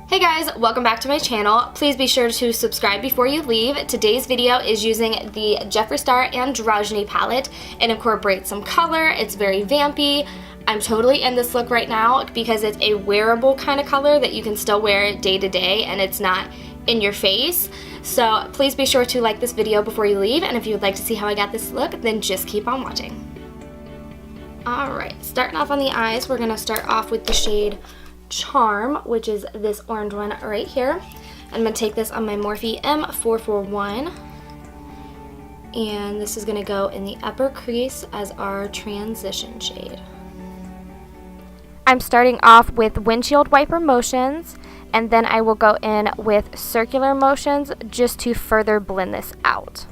Hey guys, welcome back to my channel. Please be sure to subscribe before you leave. Today's video is using the Jeffree Star Androgyny palette. It incorporates some color, it's very vampy. I'm totally in this look right now because it's a wearable kind of color that you can still wear day to day and it's not in your face. So please be sure to like this video before you leave, and if you would like to see how I got this look, then just keep on watching. Alright, starting off on the eyes, we're going to start off with the shade Charm, which is this orange one right here. I'm going to take this on my Morphe M441, and this is going to go in the upper crease as our transition shade. I'm starting off with windshield wiper motions, and then I will go in with circular motions just to further blend this out.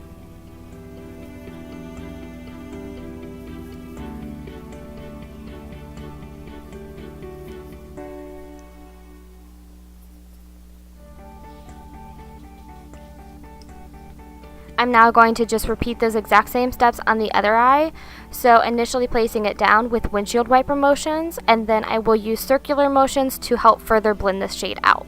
I'm now going to just repeat those exact same steps on the other eye. So initially placing it down with windshield wiper motions, and then I will use circular motions to help further blend this shade out.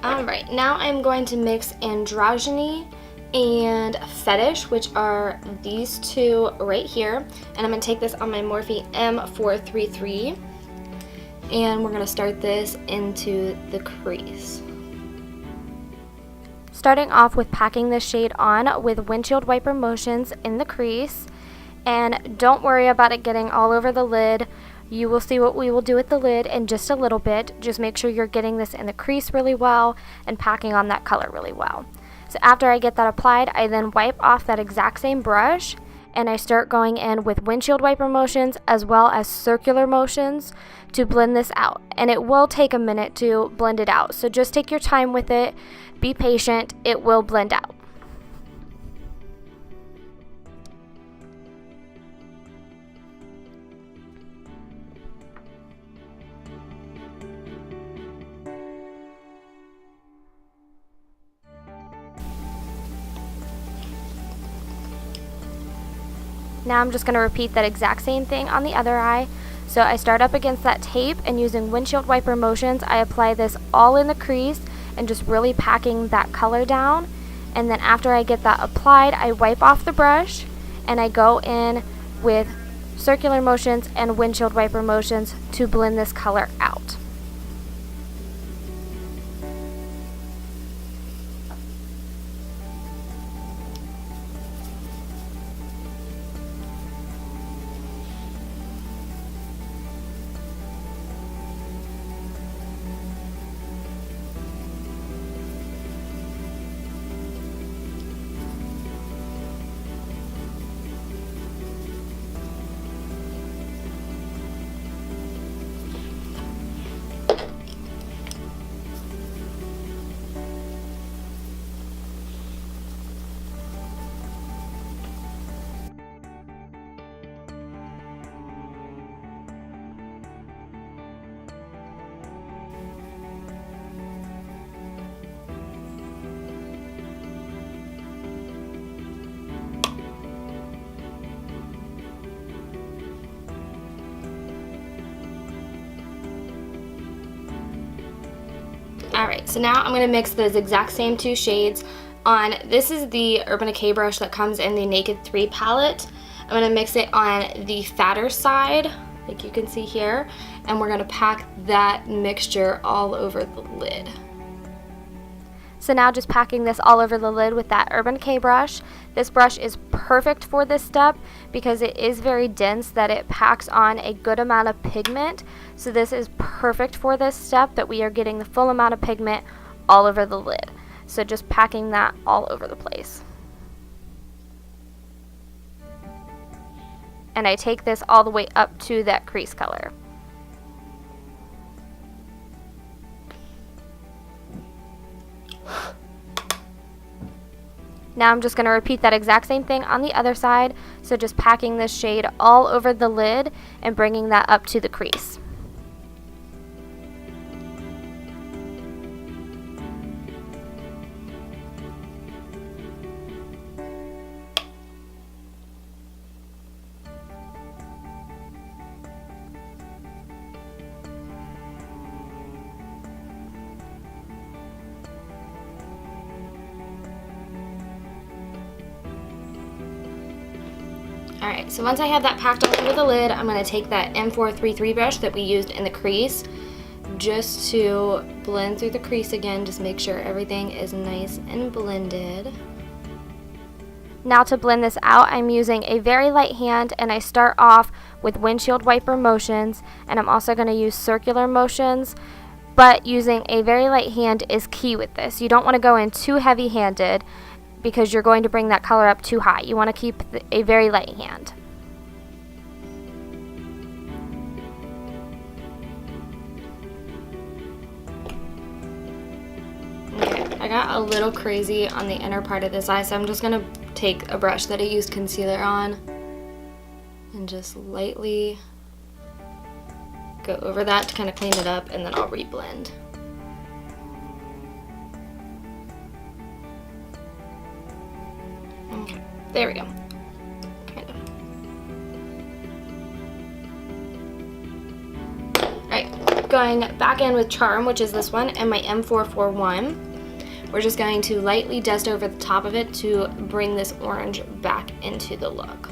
Alright, now I'm going to mix Androgyny and Fetish, which are these two right here. And I'm going to take this on my Morphe M433. And we're going to start this into the crease. Starting off with packing this shade on with windshield wiper motions in the crease. And don't worry about it getting all over the lid. You will see what we will do with the lid in just a little bit. Just make sure you're getting this in the crease really well and packing on that color really well. So after I get that applied, I then wipe off that exact same brush and I start going in with windshield wiper motions as well as circular motions to blend this out. And it will take a minute to blend it out. So just take your time with it. Be patient. It will blend out. Now I'm just going to repeat that exact same thing on the other eye. So I start up against that tape, and using windshield wiper motions, I apply this all in the crease and just really packing that color down. And then after I get that applied, I wipe off the brush and I go in with circular motions and windshield wiper motions to blend this color out. Alright, so now I'm going to mix those exact same two shades on. This is the Urban Decay brush that comes in the Naked 3 palette. I'm going to mix it on the fatter side, like you can see here, and we're going to pack that mixture all over the lid. So now just packing this all over the lid with that Urban Decay brush. This brush is perfect for this step because it is very dense, that it packs on a good amount of pigment. So this is perfect for this step, that we are getting the full amount of pigment all over the lid. So just packing that all over the place. And I take this all the way up to that crease color. Now I'm just going to repeat that exact same thing on the other side, so just packing this shade all over the lid and bringing that up to the crease. Alright, so once I have that packed all over the lid, I'm going to take that M433 brush that we used in the crease just to blend through the crease again. Just make sure everything is nice and blended. Now to blend this out, I'm using a very light hand, and I start off with windshield wiper motions, and I'm also going to use circular motions, but using a very light hand is key with this. You don't want to go in too heavy-handed because you're going to bring that color up too high. You want to keep a very light hand. Okay, I got a little crazy on the inner part of this eye, so I'm just going to take a brush that I used concealer on and just lightly go over that to kind of clean it up, and then I'll reblend. Okay, there we go. Kind of. Alright, going back in with Charm, which is this one, and my M441. We're just going to lightly dust over the top of it to bring this orange back into the look.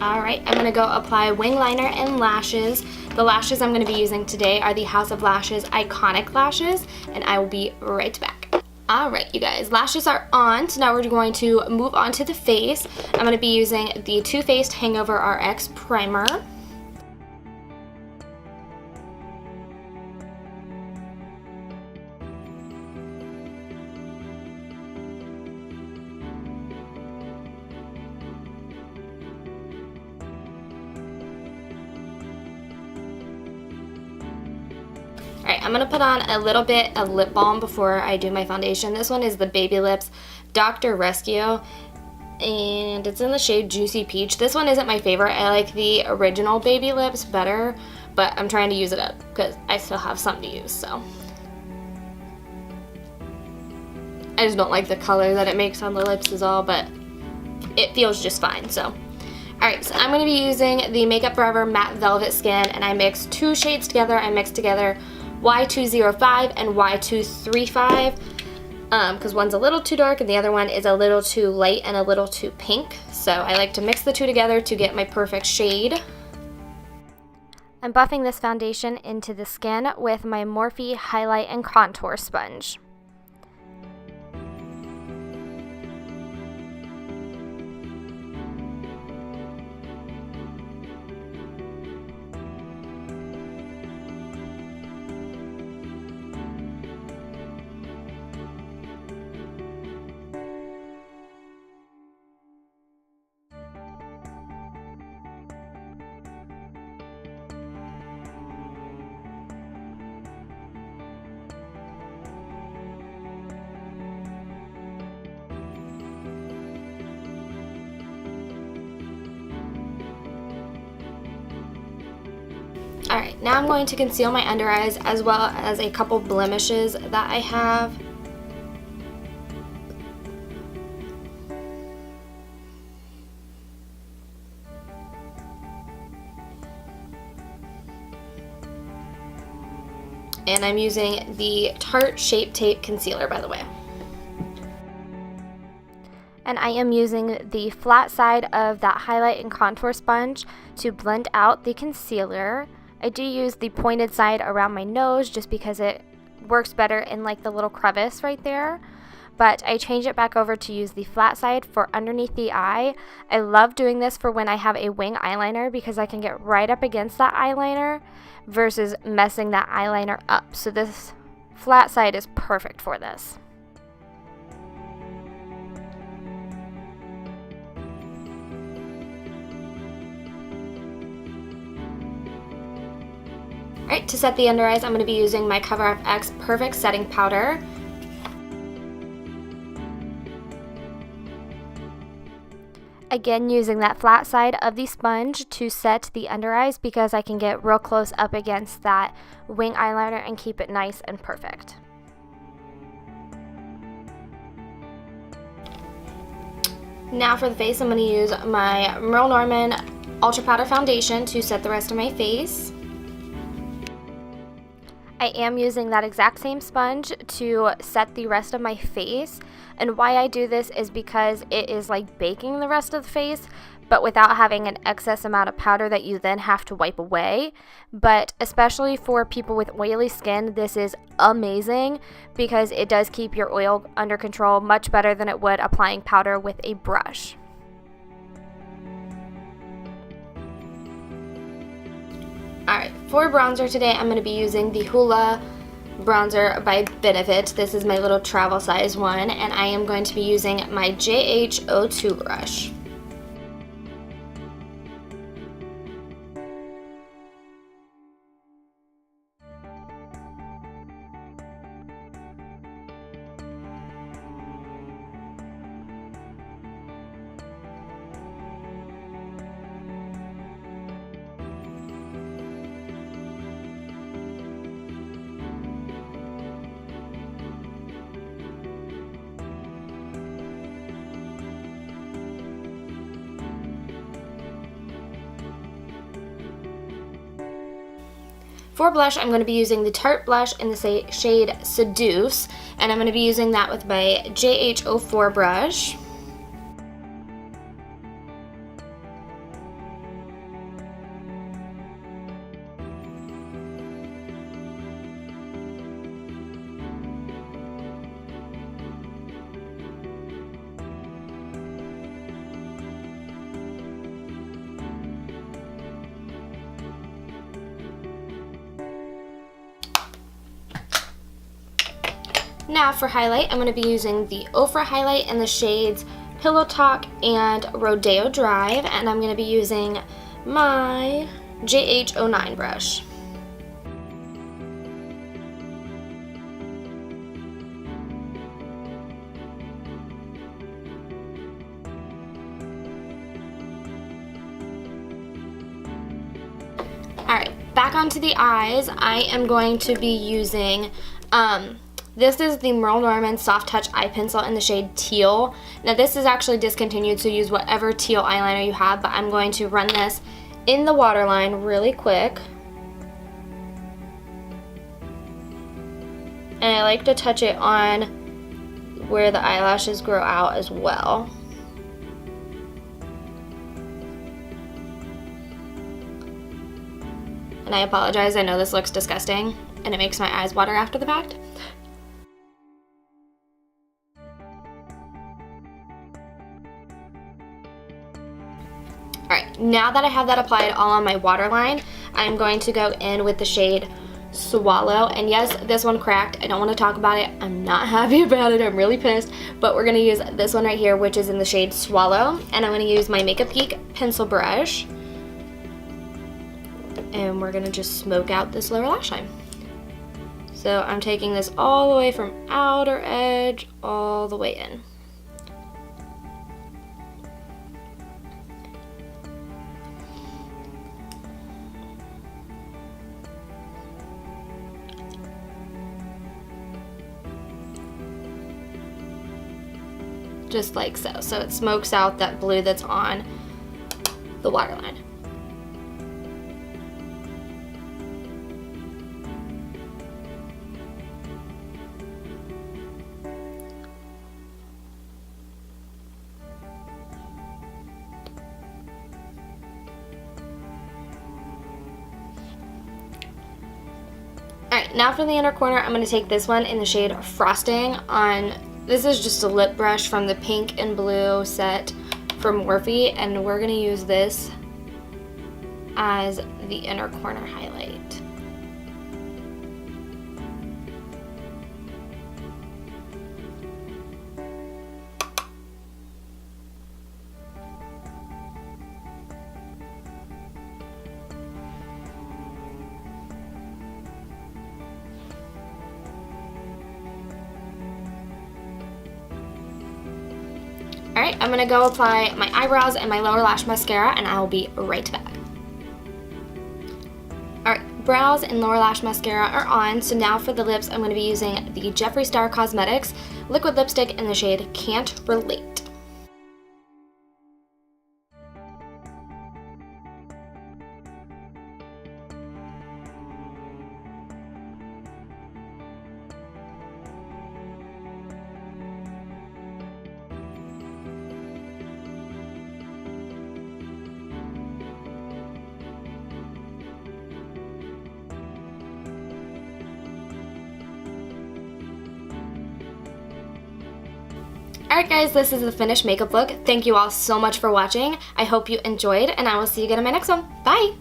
Alright, I'm going to go apply wing liner and lashes. The lashes I'm going to be using today are the House of Lashes Iconic Lashes, and I will be right back. Alright, you guys, lashes are on, so now we're going to move on to the face. I'm going to be using the Too Faced Hangover RX Primer. Alright, I'm going to put on a little bit of lip balm before I do my foundation. This one is the Baby Lips Dr. Rescue, and it's in the shade Juicy Peach. This one isn't my favorite. I like the original Baby Lips better, but I'm trying to use it up because I still have some to use, so. I just don't like the color that it makes on the lips is all, but it feels just fine, so. Alright, so I'm going to be using the Makeup Forever Matte Velvet Skin, and I mixed two shades together. I mixed together Y205 and Y235 because one's a little too dark and the other one is a little too light and a little too pink. So I like to mix the two together to get my perfect shade. I'm buffing this foundation into the skin with my Morphe Highlight and Contour Sponge. Alright, now I'm going to conceal my under eyes as well as a couple blemishes that I have. And I'm using the Tarte Shape Tape Concealer, by the way. And I am using the flat side of that highlight and contour sponge to blend out the concealer. I do use the pointed side around my nose just because it works better in like the little crevice right there. But I change it back over to use the flat side for underneath the eye. I love doing this for when I have a wing eyeliner because I can get right up against that eyeliner versus messing that eyeliner up. So this flat side is perfect for this. Alright, to set the under eyes, I'm going to be using my CoverUp X Perfect Setting Powder. Again, using that flat side of the sponge to set the under eyes because I can get real close up against that wing eyeliner and keep it nice and perfect. Now for the face, I'm going to use my Merle Norman Ultra Powder Foundation to set the rest of my face. I am using that exact same sponge to set the rest of my face, and why I do this is because it is like baking the rest of the face, but without having an excess amount of powder that you then have to wipe away. But especially for people with oily skin, this is amazing because it does keep your oil under control much better than it would applying powder with a brush. Alright, for bronzer today, I'm going to be using the Hoola bronzer by Benefit. This is my little travel size one, and I am going to be using my JH02 brush. For blush, I'm going to be using the Tarte blush in the shade Seduce, and I'm going to be using that with my JH04 brush. Now for highlight, I'm going to be using the Ofra highlight in the shades Pillow Talk and Rodeo Drive, and I'm going to be using my JH09 brush. Alright, back onto the eyes, I am going to be using this is the Merle Norman Soft Touch Eye Pencil in the shade Teal. Now this is actually discontinued, so use whatever teal eyeliner you have, but I'm going to run this in the waterline really quick. And I like to touch it on where the eyelashes grow out as well. And I apologize, I know this looks disgusting and it makes my eyes water after the fact. Alright, now that I have that applied all on my waterline, I'm going to go in with the shade Swallow. And yes, this one cracked. I don't want to talk about it. I'm not happy about it. I'm really pissed. But we're going to use this one right here, which is in the shade Swallow. And I'm going to use my Makeup Geek pencil brush. And we're going to just smoke out this lower lash line. So I'm taking this all the way from outer edge all the way in. Just like so. So it smokes out that blue that's on the waterline. Alright, now for the inner corner, I'm going to take this one in the shade Frosting on. This is just a lip brush from the pink and blue set from Morphe, and we're going to use this as the inner corner highlight. Alright, I'm gonna go apply my eyebrows and my lower lash mascara, and I will be right back. Alright, brows and lower lash mascara are on, so now for the lips, I'm gonna be using the Jeffree Star Cosmetics liquid lipstick in the shade Can't Relate. Alright guys, this is the finished makeup look. Thank you all so much for watching. I hope you enjoyed, and I will see you again in my next one. Bye!